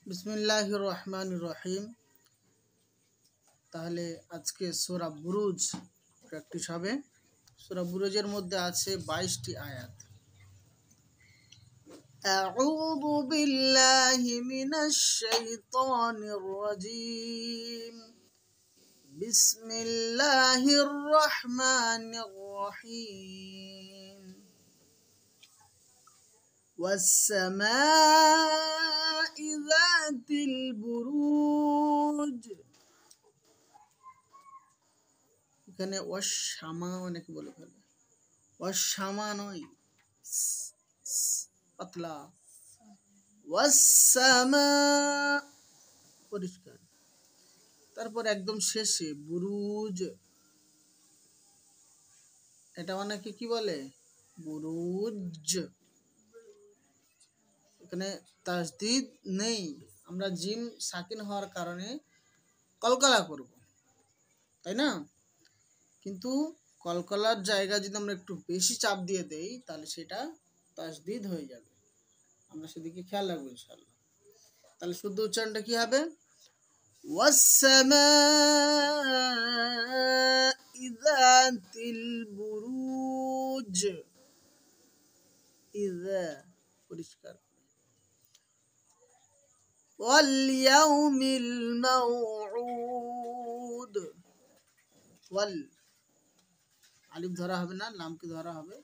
বিসমিল্লাহির রহমানির রহিম। তাহলে আজকে সূরা বুরুজ প্র্যাকটিস হবে। সূরা বুরুজের মধ্যে আছে 22টি আয়াত। আউযু বিল্লাহি মিনাশ শাইতানির রাজীম। বিসমিল্লাহির রহমানির রহিম। والسماء ذات البروج। এখানে ওয়াশামা অনেকে বলে ফেলে, ওয়াশামা নয়, পাতলা। ওয়াসামা পরিষ্কার। তারপর একদম শেষে বুরুজ, এটা অনেকে কি বলে বুরুজ। এখানে তাসদিদ নেই, আমরা জিম সাকিন হওয়ার কারণে কলকলা করব, তাই না? কিন্তু কলকলার জায়গা যদি আমরা একটু বেশি চাপ দিয়ে দেই তাহলে সেটা তাসদিদ হয়ে যাবে। আমরা সেদিকে খেয়াল রাখবো ইনশাআল্লাহ। তাহলে শুদ্ধ উচ্চারণটা কি হবে? ওয়াসসামা'i যাতিল বুরুজ। ইযা পরিষ্কার। ওয়াল ইয়াউমিল মাউউদ। ওয়াল আলিফ ধরা হবে না, লামকে ধরা হবে।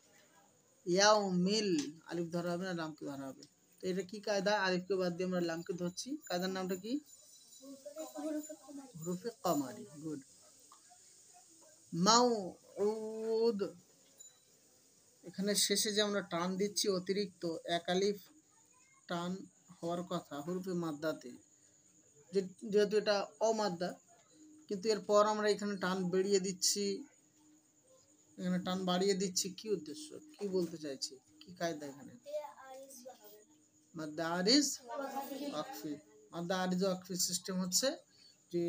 ইয়াউমিল আলিফ ধরা হবে না, লামকে ধরা হবে। তো এটা কি কায়দা? আলিফকে বাদ দিয়ে আমরা লামকে ধরছি। কায়দার নামটা কি? হুরুফে কমারি। গুড। মাউউদ, এখানে শেষে যে আমরা টান দিচ্ছি অতিরিক্ত এক আলিফ টান হওয়ার কথা হুরুফে মাদ্দাতে, যেহেতু এটা অমাদ্দা, কিন্তু এরপর আমরা এখানে টান বেরিয়ে দিচ্ছি, এখানে টান বাড়িয়ে দিচ্ছি। কি উদ্দেশ্য, কি বলতে চাইছি, কি কায়দা? এখানে মাদ্দা আরিজ ওয়াকফি। মাদ্দা আরিজ ওয়াকফি সিস্টেম হচ্ছে যে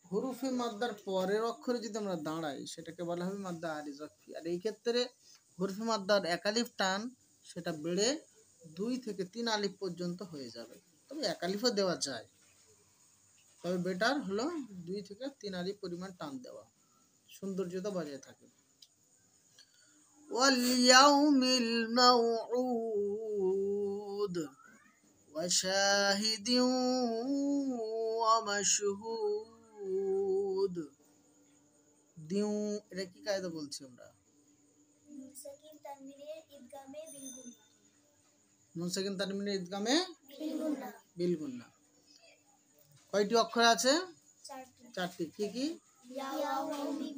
হুরুফে মাদ্দার পরের অক্ষরে যদি আমরা দাঁড়াই সেটাকে বলা হবে মাদ্দা আরিজ ওয়াকফি। আর এই ক্ষেত্রে হুরুফে মাদ্দার এক আলিফ টান সেটা বেড়ে 2 থেকে 3 আলিফ পর্যন্ত হয়ে যাবে। তবে এক আলিফও দেওয়া যায়, তবে বেটার হলো 2 থেকে 3 আলিফ পরিমাণ টান দেওয়া, সৌন্দর্যতা বজায় থাকে। ওয়াল ইয়াউমিল মাউউদ ওয়া শাহিদিন ওয়া মাশহুদ। দিউ, এটা কি কায়দা বলছি আমরা? নুন সাকিন তানবিনের ইদগামে বিল গুন্না। কয়টি অক্ষর আছে? 4টি। কি কি?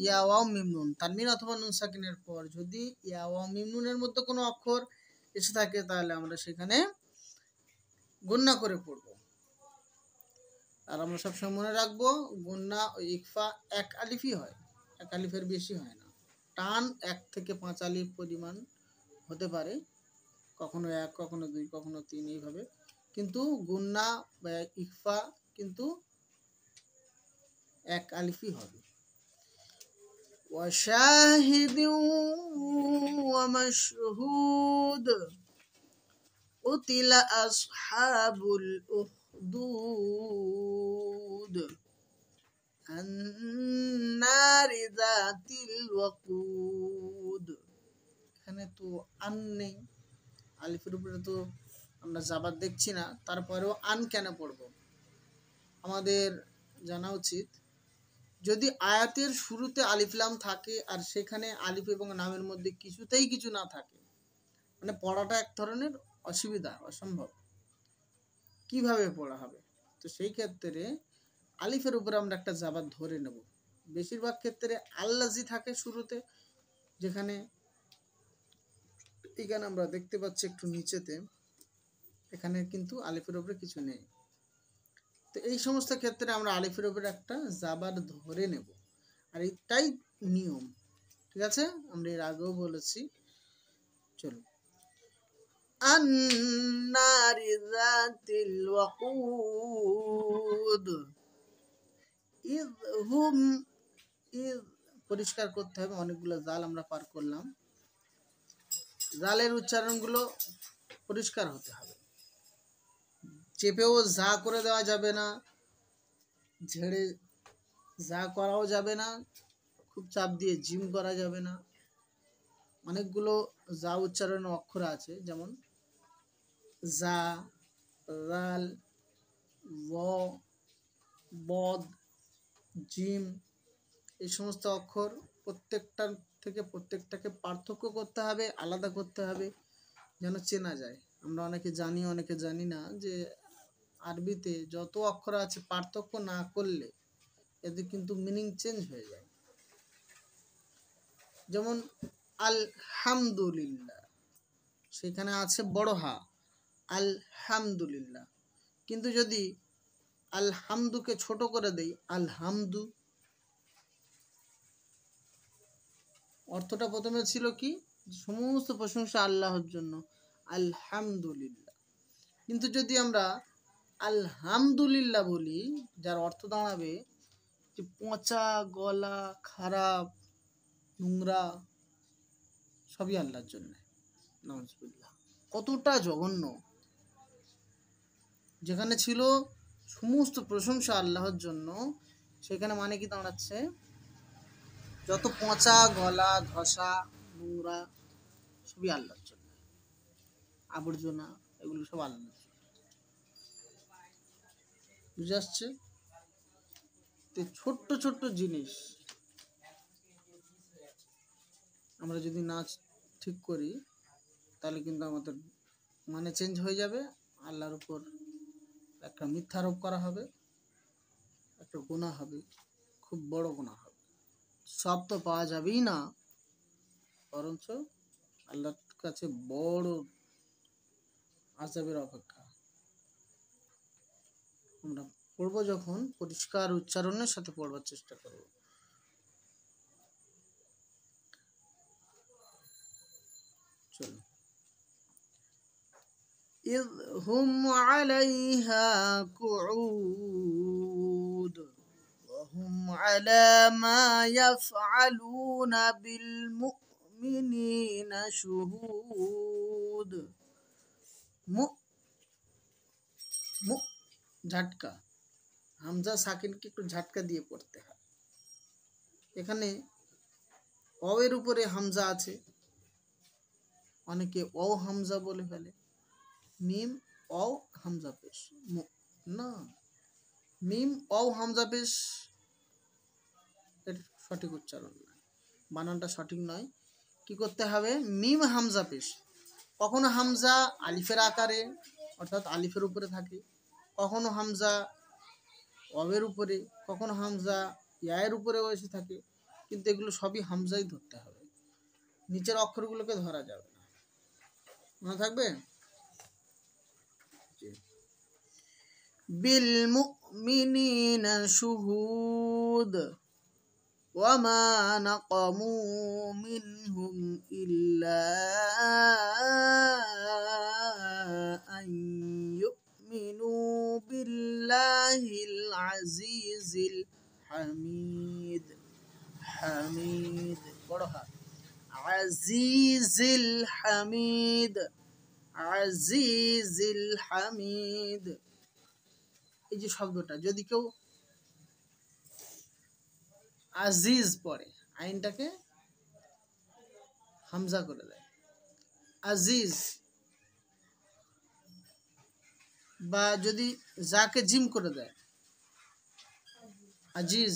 ইয়া ওয়াও মিম নুন। তানবিন অথবা নুন সাকিনের পর যদি ইয়া ওয়াও মিম নুনের মধ্যে কোনো অক্ষর এসে থাকে তাহলে আমরা সেখানে গুন্না করে পড়ব। আর আমরা সবসময় মনে রাখবো গুন্না ও ইকফা এক আলিফই হয়, এক আলিফের বেশি হয় না। টান 1 থেকে 5 আলিফ পরিমাণ হতে পারে, কখনো 1, কখনো 2, কখনো 3 এইভাবে, কিন্তু গুন্না বা ইকফা কিন্তু এক আলিফই হবে। ওয়া শাহিদিন ওয়া মাশহুদ উতিলা আসহাবুল উখদুদ আন্নারি যাতিল ওয়াকুদ। এখানে তো আন নেই, আলিফের উপরে তো আমরা জাবাত দেখছি না, তারপরেও আন কেন পড়ব? আমাদের জানা উচিত যদি আয়াতের শুরুতে আলিফ লাম থাকে আর সেখানে আলিফ এবং নামের মধ্যে কিছুতেই কিছু না থাকে, মানে পড়াটা এক ধরনের অসুবিধা, অসম্ভব। কিভাবে পড়া হবে? তো সেই ক্ষেত্রে আলিফের উপরে আমরা একটা জাবাত ধরে নেব। বেশিরভাগ ক্ষেত্রে আল্লাজি থাকে শুরুতে, যেখানে এখানে আমরা দেখতে পাচ্ছি একটু নিচেতে, এখানে কিন্তু আলিফের উপরে কিছু নেই। তো এই সমস্ত ক্ষেত্রে আমরা আলিফের উপরে একটা জাবার ধরে নেব, আর এটাই নিয়ম। ঠিক আছে, আমরা এর আগেও বলেছি। চলো, আন্নারি যাতিল ওয়াকুদ ইযহুম। পরিষ্কার করতে হবে, অনেকগুলো জাল আমরা পার করলাম। জালের উচ্চারণগুলো পরিষ্কার হতে হবে। চেপেও যা করে দেওয়া যাবে না, ঝেড়ে যা করাও যাবে না, খুব চাপ দিয়ে জিম করা যাবে না। অনেকগুলো যা উচ্চারণের অক্ষর আছে, যেমন যা, রাল, ব, বদ, জিম, এই সমস্ত অক্ষর প্রত্যেকটার থেকে প্রত্যেকটাকে পার্থক্য করতে হবে, আলাদা করতে হবে, যেন চেনা যায়। আমরা অনেকে জানি, অনেকে জানি না যে আরবিতে যত অক্ষর আছে পার্থক্য না করলে এদের কিন্তু মিনিং চেঞ্জ হয়ে যায়। যেমন আলহামদুলিল্লাহ, সেখানে আছে বড় হা, আলহামদুলিল্লাহ। কিন্তু যদি আলহামদুকে ছোট করে দেই, আলহামদু, অর্থটা প্রথমে ছিল কি, সমস্ত প্রশংসা আল্লাহর জন্য, আলহামদুলিল্লাহ। কিন্তু যদি আমরা আলহামদুলিল্লাহ বলি, যার অর্থ দাঁড়াবে যে পচা, গলা, খারাপ, নোংরা, সবই আল্লাহর জন্য। নাউজুবিল্লাহ, কতটা জঘন্য! যেখানে ছিল সমস্ত প্রশংসা আল্লাহর জন্য, সেখানে মানে কি দাঁড়াচ্ছে, যত পচা, গলা, ধসা, নোংরা, সবই আল্লাহর জন্য, আবর্জনা, এগুলো সব আল্লাহর জন্য। বুঝে আসছে? ছোট্ট ছোট্ট জিনিস আমরা যদি না ঠিক করি, তাহলে কিন্তু আমাদের মানে চেঞ্জ হয়ে যাবে, আল্লাহর উপর একটা মিথ্যা আরোপ করা হবে, একটা গুনাহ হবে, খুব বড় গুনাহ হবে। সব তো পাওয়া যাবেই না, বরঞ্চ আল্লাহর কাছে বড় আযাবের অপেক্ষা। আমরা পড়ব যখন, পরিষ্কার উচ্চারণের সাথে পড়বার চেষ্টা করব। চলো। إذ هم عليها قعود وهم على ما يفعلون بالمؤمنين شهود। ঝাটকা, হামজা সাকিনকে একটু ঝাটকা দিয়ে পড়তে হয়। এখানে অ এর উপরে হামজা আছে, অনেকে অ হামজা বলে ফেলে। মিম অ হামজা পেশ, না, মিম অ হামজা পেশ এর সঠিক উচ্চারণ নয়, বানানটা সঠিক নয়। কি করতে হবে, মিম হামজা পেশ। কখনো হামজা আলিফের আকারে, অর্থাৎ আলিফের উপরে থাকে, কখনো হামজা অবের উপরে, কখনো হামজা ইয়ায়ের উপরেও এসে থাকে, কিন্তু এগুলো সবই হামজাই ধরতে হবে, নিচের অক্ষরগুলোকে ধরা যাবে না। মনে থাকবে? বিল মুমিনিনা শুহুদ ওয়ামা নাকামু মিনহুম ইল্লা আন ইউমিনু বিল্লাহিল আজিজিল হামিদ। হামিদ বড় হা, আজিজিল হামিদ, আজিজিল হামিদ। এই যে শব্দটা, যদি কেউ আজিজ পড়ে, আইনটাকে হামজা করে দেয়, আজিজ, বা যদি যাকে জিম করে দেয়, আজিজ।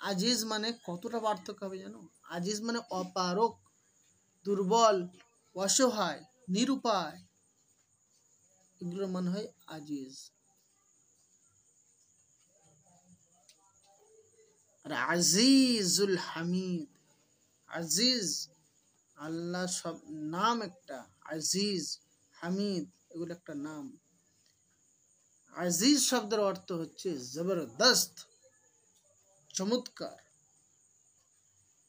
আজিজ মানে কতটা পার্থক্য হবে জানো? আজিজ মানে অপারক, দুর্বল, অসহায়, নিরুপায়, এগুলোর মানে হয় আজিজ। আর আজিজুল হামিদ, আজিজ আল্লাহ সব নাম একটা, আজিজ, হামিদ এগুলো একটা নাম। আজিজ শব্দের অর্থ হচ্ছে জবরদস্ত, চমৎকার।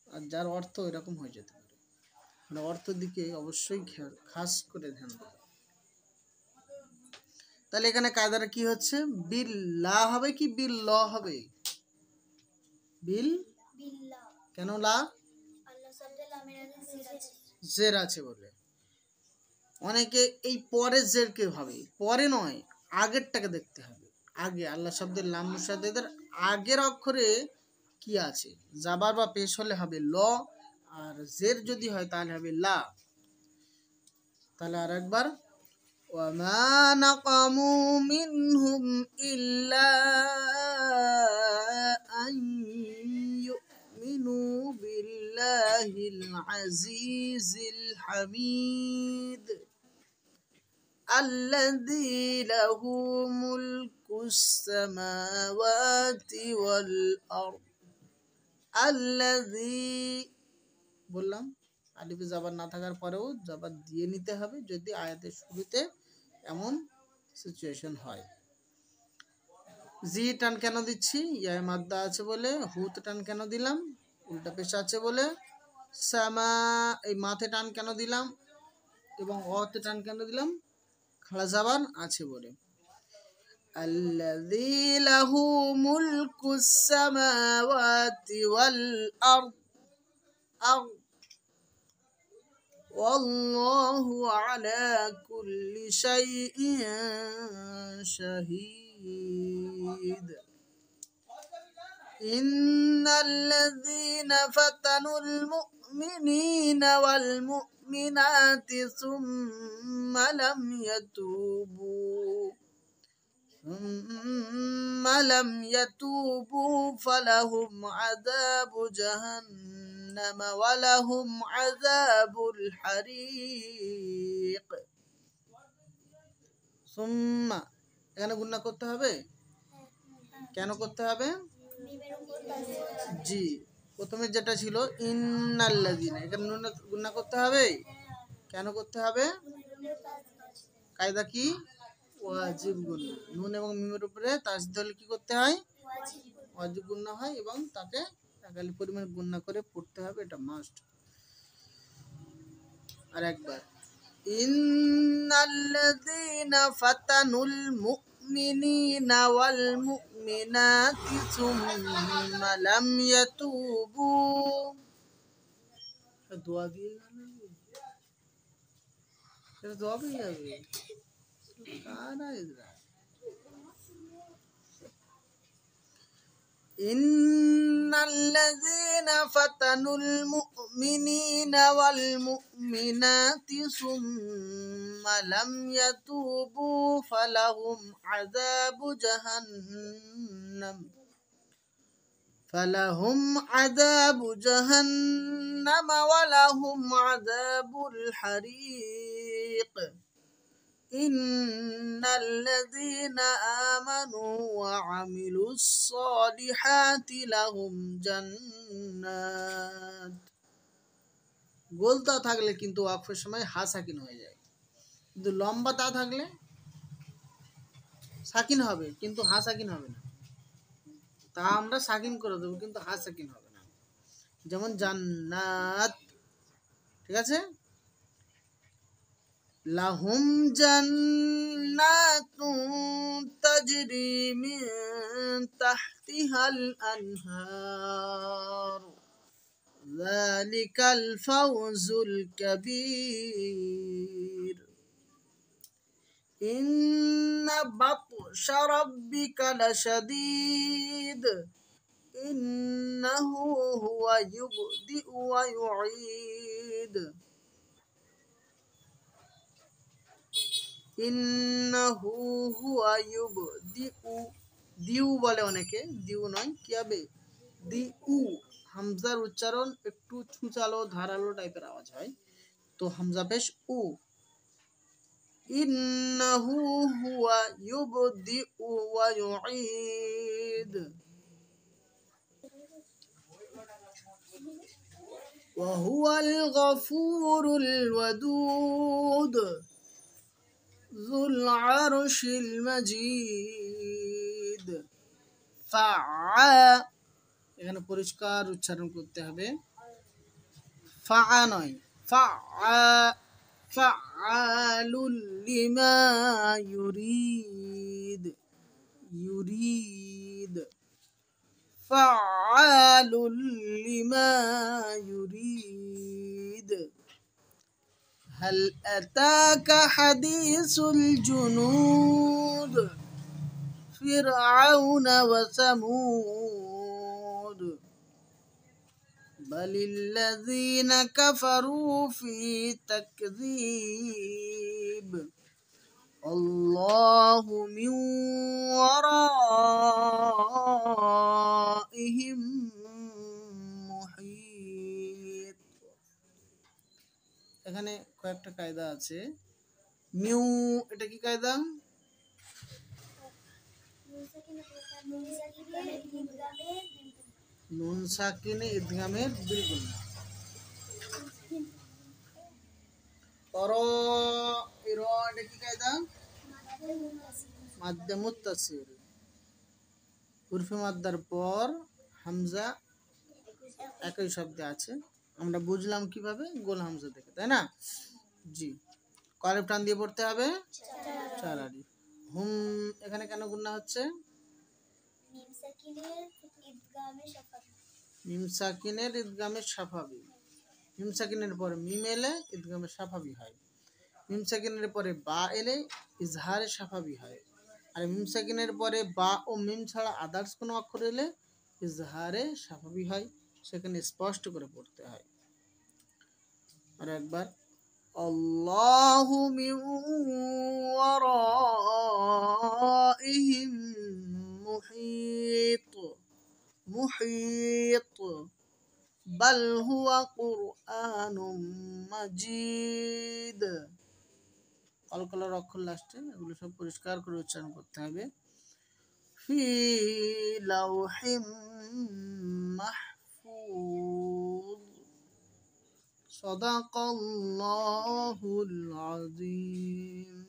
আর যার অর্থ এরকম হয়ে যেতে পারে, মানে অর্থের দিকে অবশ্যই খাস করে ধ্যান দেবে। তাহলে এখানে কায়দাটা কি হচ্ছে, বিল্লাহ হবে কি বিল্লাহ হবে? বিল, কেন লা? জের আছে বলে। অনেকে এই পরের জেরকে ভাবে, পরে নয়, আগেরটাকে দেখতে হবে। আগে আল্লাহ শব্দের লাম মুসাদ্দেদের আগের অক্ষরে কি আছে। জাবার বা পেশ হলে হবে ল, আর জের যদি হয় তাহলে হবে লা। তাহলে আর একবার, ওয়ামা নাকামু মিনহুম ইল্লা আন ইউমিনু বিল্লাহিল আজিজিল হামিদ الذي له ملك السماوات والأرض الذي বললাম আলিফে জাবার না থাকার পরেও জাবার দিয়ে নিতে হবে যদি আয়াতের শুরুতে এমন সিচুয়েশন হয়। জি টান কেন দিচ্ছি? ইয়া মাদ্দা আছে বলে। হুত টান কেন দিলাম? উল্টা পেশা আছে বলে। সামা এই মাথে টান কেন দিলাম এবং অতে টান কেন দিলাম? খাড়া জাবান আছে বলে। আল্লাযী লাহু মুলকুস সামাওয়াতি ওয়াল আরদ ওয়াল্লাহু আলা কুল্লি শাইইন শাহীদ। ইন্নাল্লাযীনা ফাতানুল মুমিনিনা ওয়াল মুমিনাতি সুম্মা lam yatubu falahum adhabu jahannam wa lahum adhabul hariq। সুম্মা এখানে গুণনা করতে হবে। কেন করতে হবে? জি, প্রথমে যেটা ছিল ইন্নাল্লাযীনা, এখানে গুণনা করতে হবে। কেন করতে হবে? কায়দা কি? ওয়াজিব গুণনা। নুন এবং মিমের উপরে তাসদীদ হলে কি করতে হয়? ওয়াজিব গুণনা হয় এবং তাকে একালি পরিমাণে গুণনা করে পড়তে হবে, এটা মাস্ট। আর একবার, ইন্নাল্লাযীনা ফাতানুল মুমিনিনা ওয়াল মুমিনাতি সুম্মা লাম ইয়াতুবু। দোয়া দিয়ে গেল, দোয়া পেয়ে যাবে কারা এরা। ইন্নাল্লাযীনা ফাতানুল মুমিনিনা ওয়াল মুমিনাতি সুম্মা লাম ইয়াতুবু ফালাহুম আযাবু জাহান্নাম ওয়া লাহুম আযাবুল হারিক। ইন্নাল্লাযীনা আমানু ওয়া আমিলুস সলিহাতি লাহুম জান্নাত। গোলতা থাকলে কিন্তু ওয়াকফের সময় হা সাকিন হয়ে যায়, কিন্তু লম্বা তা থাকলে সাকিন হবে কিন্তু হা সাকিন হবে না। তা আমরা সাকিন করে দেবো কিন্তু হা সাকিন হবে না। যেমন জান্নাত, ঠিক আছে। লাহুম জান্নাতুন তাজরি মিন তাহতিহাল আনহার যালিকাল ফাওজুল কাবীর। ইন্না বাতশা রাব্বিকা লাশাদীদ ইন্নাহু হুয়া ইউবদিউ ওয়া ইউঈদ। ইন্নাহু হুয়া ইউবদিউ, দিউ বলে অনেকে, দিউ নয়, কি হবে? দিউ। হামজার উচ্চারণ একটু ছুচালো ধারালো টাইপের আওয়াজ হয়, তো হামজা পেশ উ। ইন্নাহু হুয়া ইউবদিউ ওয়া ইউঈদ। ওয়া হুয়াল গফুরুল ওয়াদুদ যুল আরশিল মাজিদ। এখানে পরিষ্কার উচ্চারণ করতে হবে, ফা নয়, ফাআলুল লিমা ইউরিদ, ফাআলুল লিমা ইউরিদ। هل أتاك حديث الجنود فرعون وثمود بل الذين كفروا في تكذيب الله من ورائهم محيط। এখানে কয়েকটা কায়দা আছে। মিউ এটা কি কায়দা? নুন সাকিনে ইদগামের বিলকুল না। তর এর এটা কি কায়দা? মাদ্দে মুত্তাসিল, উরফে মাদ্দার পর হামজা একই শব্দে আছে, আমরা বুঝলাম কিভাবে? গোল হামজা দেখে, তাই না? জি, কলিফ টান দিয়ে পড়তে হবে চার আলিফ। হুম এখানে কেন গুন্না হচ্ছে? মিম সাকিনের ইদগামে সাফাবি। মিম সাকিনের পরে মিম এলে ইদগামে সাফাবি হয়, মিম সাকিনের পরে বা এলে ইজহারে সাফাবি হয়, আর মিম সাকিনের পরে বা ও মিম ছাড়া আদার্স কোনো অক্ষর এলে ইজহারে সাফাবি হয়, সেখানে স্পষ্ট করে পড়তে হয়। আর একবার আল্লাহু মিন ওয়ারাইহিম মুহিত, মুহিত বাল হুয়া কুরআনুম মাজিদ। কলকলার অক্ষর লাস্টে, এগুলো সব পরিষ্কার করে উচ্চারণ করতে হবে। ফি লাউহিম মাহফুজ সাদাকাল্লাহুল আযীম।